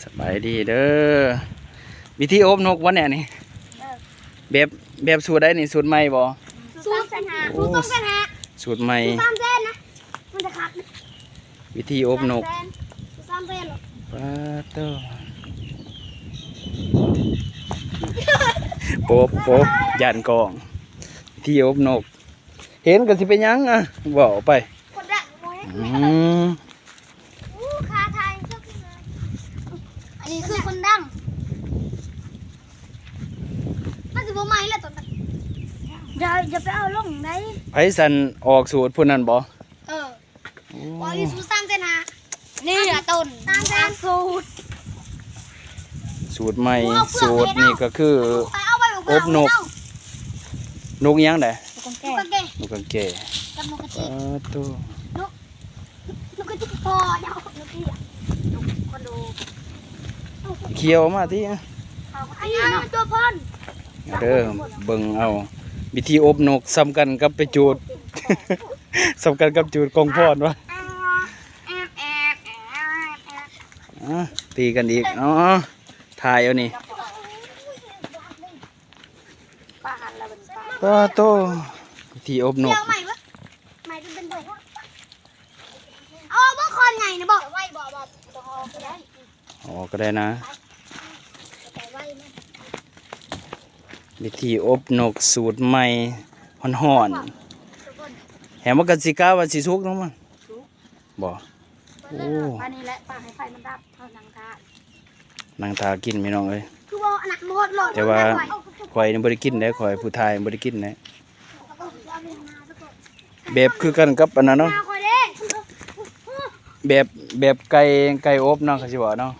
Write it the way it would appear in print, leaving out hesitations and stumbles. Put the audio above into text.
สบายดีเด้อวิธีอบนกวะเนี่ยนี่แบบสูตรได้นี่สูตรใหม่บ่สูตร200,000สูตรใหม่ 300,000นะมันจะขาดวิธีอบนก 300,000หรอ ปาเตอร์โป๊บยันกองวิธีอบนกเห็นกันสิเป็นยังอ่ะบอกไป คนละโมย คาไทยชอบกินเลยอันนี้คือคนดังมันจะบ่ไหม้แล้วตอนนั้นอย่าไปเอาลงไหน ไผสันออกสูตรผู้นั้นบ่ บอกอีสู300,000นี่อะต้น300,000สูตรใหม่สูตรนี่ก็คืออบนกนกยังได นกกระเก นกกังเก กับนกกระ ปา จิบ เตอร์ นกกระจิบพอเดี๋ยวนกเหี้ยนกคอนโด เคี้ยวมาที่ อันนี้มันตัวพ่น เด้อเบิ่งเอาวิธีอบนกสำคัญกับไปจูด สำคัญกับจูดกองพรวะตีกันอีกอ๋อถ่ายเอานี่ปาโตวิธีอบนก เดี๋ยวใหม่วะใหม่จะเป็นบ่อยเอาบ่คอนใหญ่นะบอกไว้บอกก็ได้ อ๋อก็ได้นะ แต่ไว้นะ วิธีอบนกสูตรใหม่ห่อนๆแหมว่ากันสิกาว่าสิสุกเนาะมั้งบ่โอ้ อันนี้แหละปากให้ไฟมันดับเท่านังทาน างทากินพี่น้องเอ้ย คือว่าหนักหมดเลย แต่ว่าข่อยนี่บ่ได้กินได้ข่อยผู้ทายบ่ได้กินได้แบบคือกันกับอันนั้นเนาะแบบไก่อบเนาะเขาสิบอกเนาะ